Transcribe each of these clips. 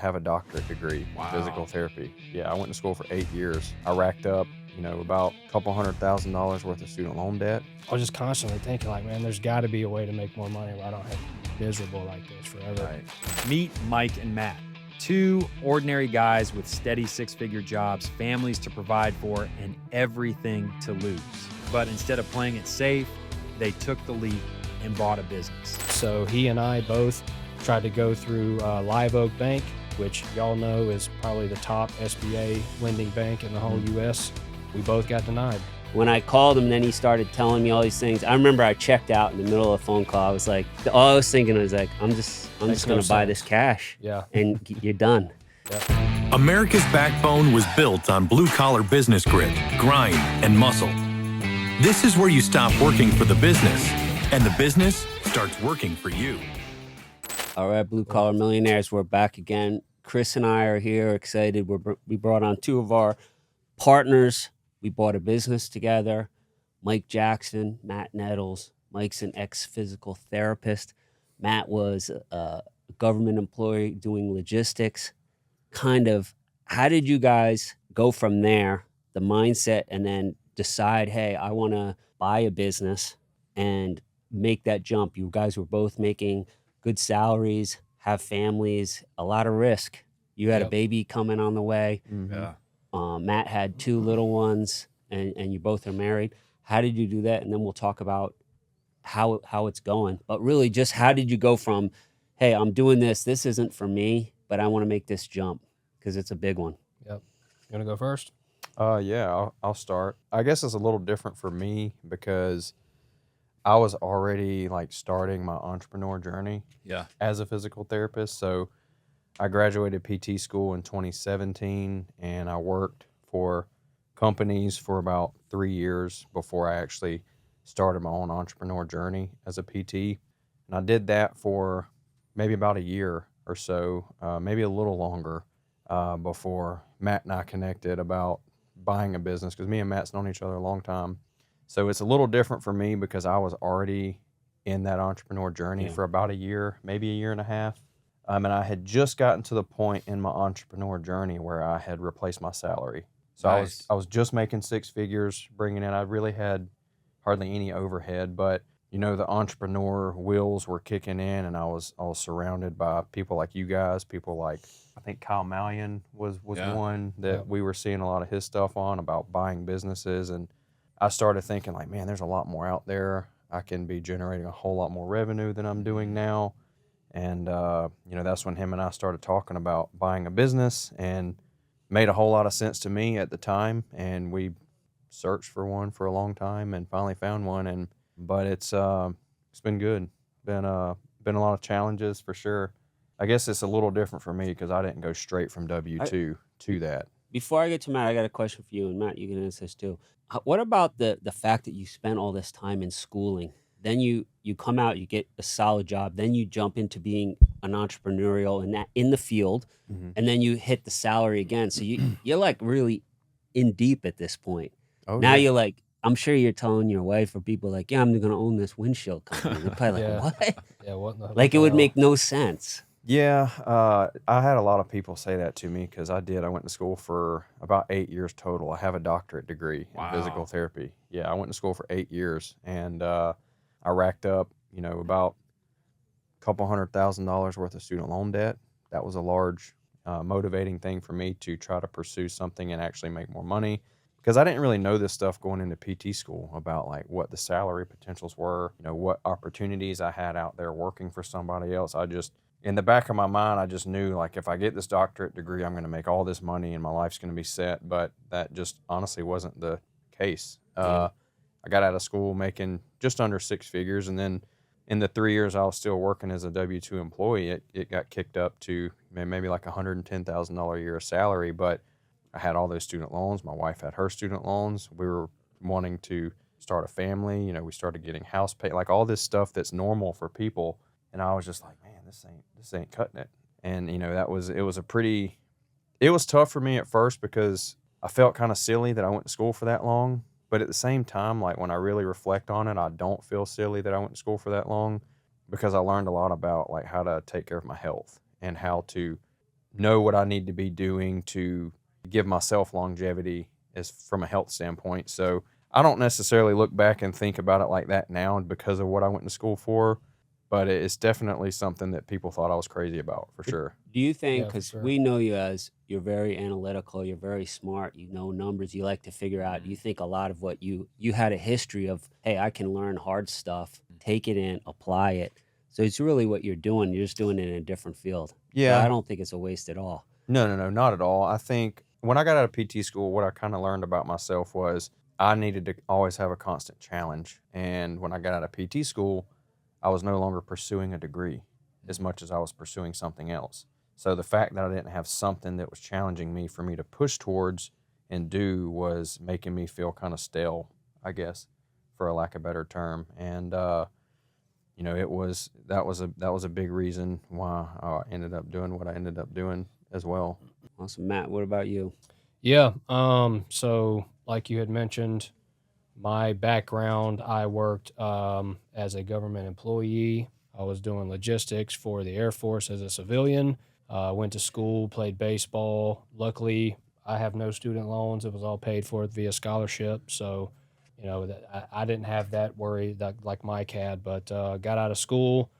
have a doctorate degree in physical therapy. Yeah, I went to school for 8 years. I racked up, about a couple $100,000 worth of student loan debt. I was just constantly thinking, like, man, there's got to be a way to make more money where I don't have to be miserable like this forever. Right. Meet Mike and Matt, two ordinary guys with steady six-figure jobs, families to provide for, and everything to lose. But instead of playing it safe, they took the leap and bought a business. So he and I both tried to go through Live Oak Bank, which y'all know is probably the top SBA lending bank in the whole U.S. We both got denied. When I called him, then he started telling me all these things. I remember I checked out in the middle of the phone call. I was like, all I was thinking was like, I'm just going to buy this cash. Yeah. And you're done. Yep. America's backbone was built on blue-collar business grit, grind, and muscle. This is where you stop working for the business, and the business starts working for you. All right, Blue Collar Millionaires, we're back again. Chris and I are here, excited. We brought on two of our partners. We bought a business together. Mike Jackson, Matt Nettles. Mike's an ex-physical therapist. Matt was a government employee doing logistics. Kind of, how did you guys go from there, the mindset, and then decide, hey, I want to buy a business and make that jump? You guys were both making good salaries, have families, a lot of risk. You had a baby coming on the way. Mm-hmm. Yeah. Matt had two little ones, and you both are married. How did you do that? And then we'll talk about how it's going. But really, just how did you go from, hey, I'm doing this. This isn't for me, but I want to make this jump because it's a big one. Yep. You want to go first? Yeah, I'll start. I guess it's a little different for me because I was already starting my entrepreneur journey as a physical therapist. So I graduated PT school in 2017, and I worked for companies for about 3 years before I actually started my own entrepreneur journey as a PT. And I did that for maybe about a year or so, maybe a little longer, before Matt and I connected about buying a business, because me and Matt's known each other a long time. So it's a little different for me because I was already in that entrepreneur journey for about a year, maybe a year and a half. And I had just gotten to the point in my entrepreneur journey where I had replaced my salary. So Nice. I was just making six figures, bringing in. I really had hardly any overhead, but the entrepreneur wheels were kicking in, and I was surrounded by people like you guys, people like, I think Kyle Mallion was one that we were seeing a lot of his stuff on about buying businesses. And I started thinking man, there's a lot more out there. I can be generating a whole lot more revenue than I'm doing now. And, that's when him and I started talking about buying a business, and made a whole lot of sense to me at the time. And we searched for one for a long time and finally found one. But it's been good. Been a lot of challenges for sure. I guess it's a little different for me because I didn't go straight from W-2 to that. Before I get to Matt, I got a question for you, and Matt, you can answer this too. What about the fact that you spent all this time in schooling? Then you come out, you get a solid job, then you jump into being an entrepreneurial in the field, and then you hit the salary again. So you're really in deep at this point. Oh, now yeah. you're I'm sure you're telling your wife or people yeah, I'm going to own this windshield company. They're probably what? Yeah, what in the It would hell? make no sense. Yeah, I had a lot of people say that to me because I did. I went to school for about 8 years total. I have a doctorate degree in physical therapy. Yeah, I went to school for 8 years, and I racked up, about a couple $100,000 worth of student loan debt. That was a large motivating thing for me to try to pursue something and actually make more money, because I didn't really know this stuff going into PT school about what the salary potentials were, what opportunities I had out there working for somebody else. In the back of my mind, I just knew if I get this doctorate degree, I'm going to make all this money and my life's going to be set. But that just honestly wasn't the case. I got out of school making just under six figures. And then in the 3 years I was still working as a W-2 employee, it got kicked up to maybe $110,000 a year salary. But I had all those student loans. My wife had her student loans. We were wanting to start a family. We started getting house pay, all this stuff that's normal for people. And I was just man, this ain't cutting it. And, it was tough for me at first because I felt kind of silly that I went to school for that long. But at the same time, when I really reflect on it, I don't feel silly that I went to school for that long, because I learned a lot about how to take care of my health and how to know what I need to be doing to give myself longevity as from a health standpoint. So I don't necessarily look back and think about it like that now because of what I went to school for, but it's definitely something that people thought I was crazy about for sure. Do you think, Yeah, for because sure. we know you as you're very analytical, you're very smart, you know numbers, you like to figure out, do you think a lot of what you had a history of, hey, I can learn hard stuff, take it in, apply it. So it's really what you're doing. You're just doing it in a different field. So Yeah. I don't think it's a waste at all. No, not at all. I think when I got out of PT school, what I kind of learned about myself was I needed to always have a constant challenge. And when I got out of PT school, I was no longer pursuing a degree as much as I was pursuing something else. So the fact that I didn't have something that was challenging me for me to push towards and do was making me feel kind of stale, I guess, for a lack of a better term. And you know, that was a big reason why I ended up doing what I ended up doing as well. Awesome. Matt, what about you? Yeah. So like you had mentioned, my background, I worked as a government employee. I was doing logistics for the Air Force as a civilian. Went to school, played baseball. Luckily, I have no student loans. It was all paid for via scholarship. So, you know, I didn't have that worry that like Mike had, but got out of school,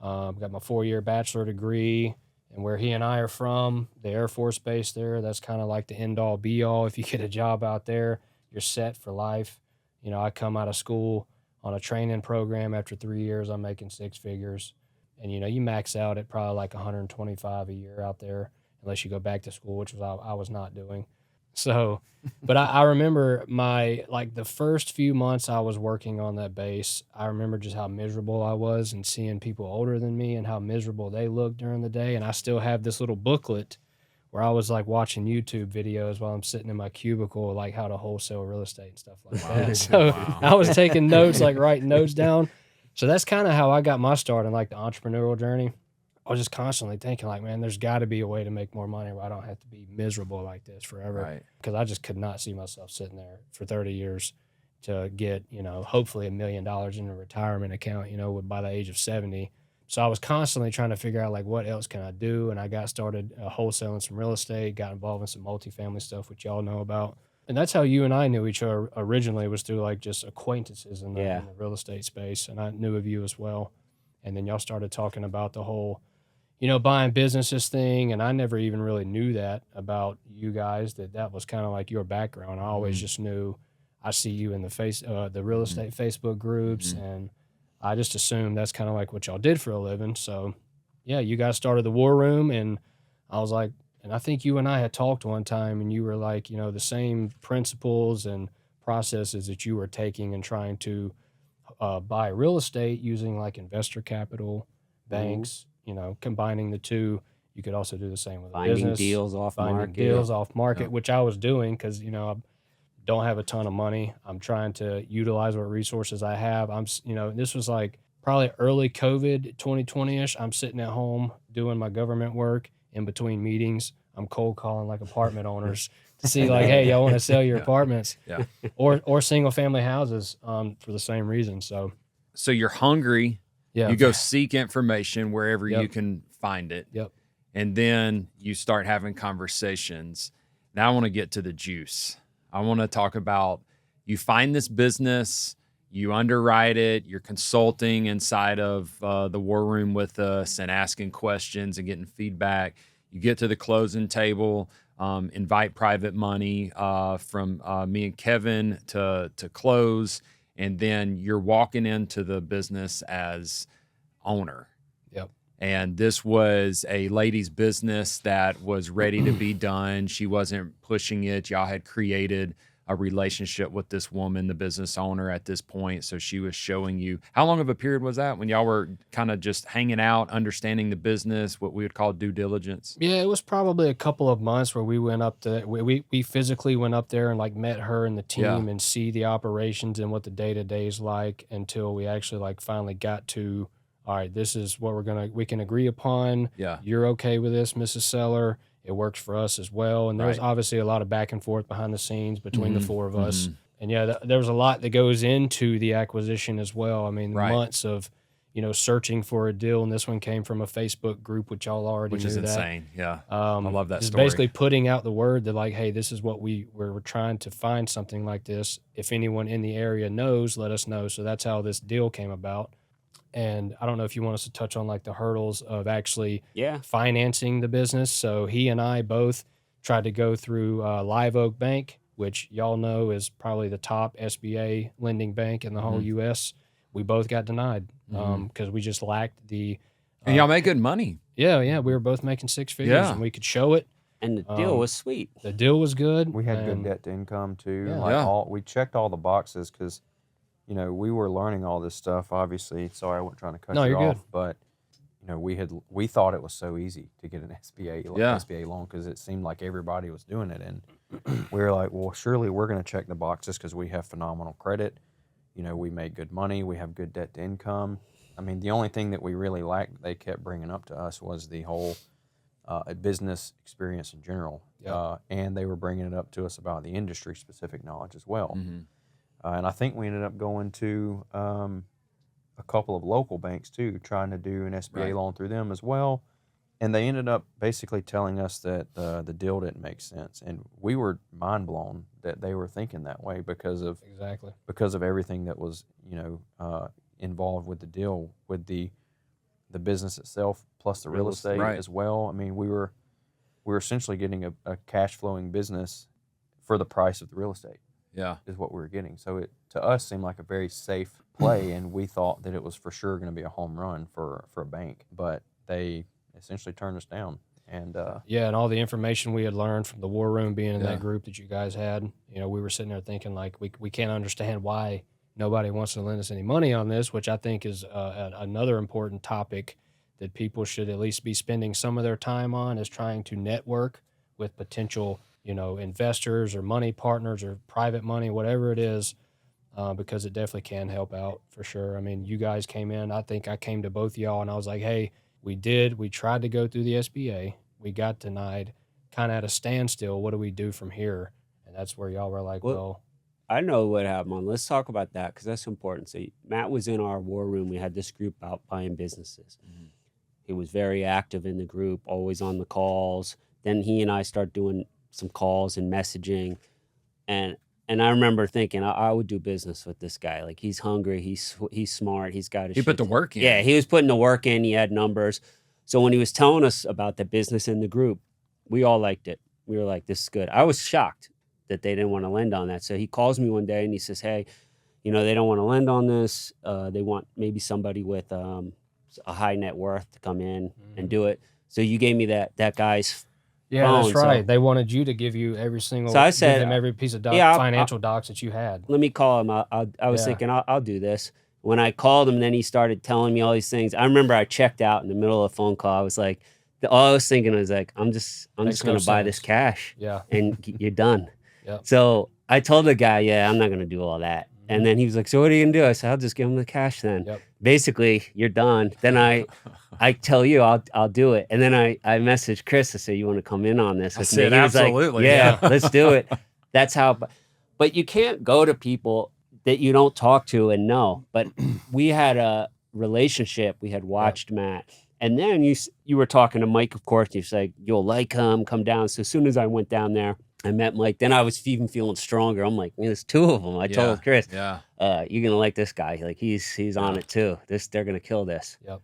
got my 4-year bachelor degree. And where he and I are from, the Air Force Base there, that's kind of like the end all be all. If you get a job out there, you're set for life. You know, I come out of school on a training program. After 3 years, I'm making 6 figures. And, you know, you max out at probably like 125 a year out there, unless you go back to school, which was I was not doing. So, but I remember the first few months I was working on that base, I remember just how miserable I was and seeing people older than me and how miserable they looked during the day. And I still have this little booklet where I was like watching YouTube videos while I'm sitting in my cubicle, like how to wholesale real estate and stuff like that. So I was taking notes, like writing notes down. So that's kind of how I got my start in like the entrepreneurial journey. I was just constantly thinking like, man, there's got to be a way to make more money where I don't have to be miserable like this forever. Right. Because I just could not see myself sitting there for 30 years to get, you know, hopefully $1 million in a retirement account, you know, by the age of 70. So I was constantly trying to figure out like, what else can I do? And I got started wholesaling some real estate, got involved in some multifamily stuff, which y'all know about. And that's how you and I knew each other originally, was through like just acquaintances in the real estate space. And I knew of you as well. And then y'all started talking about the whole, you know, buying businesses thing. And I never even really knew that about you guys, that was kind of like your background. I always just knew, I see you in the real estate Facebook groups, and I just assumed that's kind of like what y'all did for a living. So yeah, you guys started the War Room, and I was like, and I think you and I had talked one time, and you were like, you know, the same principles and processes that you were taking and trying to buy real estate using like investor capital, banks, you know, combining the two. You could also do the same with a Finding business. deals off finding market. deals off market, Yep. which I was doing because, you know, I don't have a ton of money. I'm trying to utilize what resources I have. You know, this was like probably early COVID, 2020-ish. I'm sitting at home doing my government work in between meetings. I'm cold calling like apartment owners to see like, hey, y'all want to sell your apartments Yeah. or single family houses for the same reason. So you're hungry. yeah, You go seek information wherever Yep. you can find it. Yep. And then you start having conversations. Now I want to get to the juice. I want to talk about, you find this business, you underwrite it, you're consulting inside of the War Room with us and asking questions and getting feedback. You get to the closing table, invite private money from me and Kevin to close, and then you're walking into the business as owner. Yep. And this was a lady's business that was ready to be done. She wasn't pushing it. Y'all had created a relationship with this woman, the business owner, at this point. So she was showing you. How long of a period was that when y'all were kind of just hanging out, understanding the business, what we would call due diligence? Yeah, it was probably a couple of months where we went up to we physically went up there and like met her and the team Yeah. and see the operations and what the day-to-day is like, until we actually like finally got to, all right, this is what we can agree upon. Yeah. You're okay with this, Mrs. Seller. It works for us as well. And there's Right. obviously a lot of back and forth behind the scenes between the Mhm, four of us. mhm. And yeah, there was a lot that goes into the acquisition as well. I mean, Right. months of, searching for a deal, and this one came from a Facebook group, which y'all already Which knew is that. insane. Yeah. I love that Just story. basically putting out the word that like, hey, this is what we're trying to find something like this. If anyone in the area knows, let us know. So that's how this deal came about. And I don't know if you want us to touch on like the hurdles of actually financing the business. So he and I both tried to go through Live Oak Bank, which y'all know is probably the top SBA lending bank in the whole U.S. We both got denied because we just lacked the. And y'all make good money. Yeah, we were both making six figures, and we could show it. And the deal was sweet. The deal was good. We had good and- debt to income too. Yeah. Like we checked all the boxes because, we were learning all this stuff. Obviously, sorry, I wasn't trying to cut you you're off, good. but we thought it was so easy to get an SBA loan because it seemed like everybody was doing it, and we were like, well, surely we're going to check the boxes because we have phenomenal credit. We make good money. We have good debt to income. I mean, the only thing that we really lacked, they kept bringing up to us, was the whole business experience in general. Yep. And they were bringing it up to us about the industry-specific knowledge as well. And I think we ended up going to a couple of local banks, too, trying to do an SBA loan through them as well. And they ended up basically telling us that the deal didn't make sense. And we were mind blown that they were thinking that way because of everything that was, involved with the deal, with the business itself, plus the real estate as well. I mean, we were essentially getting a cash flowing business for the price of the real estate. Yeah, is what we were getting. So it to us seemed like a very safe play, and we thought that it was for sure going to be a home run for a bank. But they essentially turned us down. And and all the information we had learned from the war room, being in that group that you guys had, we were sitting there thinking like we can't understand why nobody wants to lend us any money on this, which I think is another important topic that people should at least be spending some of their time on, is trying to network with potential, investors or money partners or private money, whatever it is, because it definitely can help out for sure. I mean, you guys came in, I think I came to both of y'all and I was like, hey, we tried to go through the SBA. We got denied, kind of at a standstill. What do we do from here? And that's where y'all were like, well, I know what happened. Let's talk about that because that's important. So Matt was in our war room. We had this group out buying businesses. He was very active in the group, always on the calls. Then he and I start doing some calls and messaging. And I remember thinking I would do business with this guy. Like, he's hungry. He's smart. He's got his he put the work in. Yeah, he was putting the work in. He had numbers. So when he was telling us about the business in the group, we all liked it. We were like, this is good. I was shocked that they didn't want to lend on that. So he calls me one day and he says, hey, they don't want to lend on this. They want maybe somebody with a high net worth to come in and do it. So you gave me that guy's phone. That's right. They wanted you to give you every single. So I said, give them every piece of financial docs that you had. Let me call him. I was thinking I'll do this. When I called him, then he started telling me all these things. I remember I checked out in the middle of the phone call. I was like, all I was thinking was like, I'm just going to buy this cash. Yeah. And you're done. Yep. So I told the guy, I'm not going to do all that. And then he was like, so what are you going to do? I said, I'll just give him the cash then. Yep. Basically, you're done. Then I tell you I'll do it. And then I messaged Chris. I said, you want to come in on this with me? He was absolutely. Like, yeah, let's do it. That's how. But you can't go to people that you don't talk to and know. But we had a relationship. We had watched Matt. And then you were talking to Mike, of course. You said, you'll like him, come down. So as soon as I went down there, I met Mike. Then I was even feeling stronger. I'm like, there's two of them. I told Chris, you're going to like this guy. Like, he's on it too. They're going to kill this. Yep.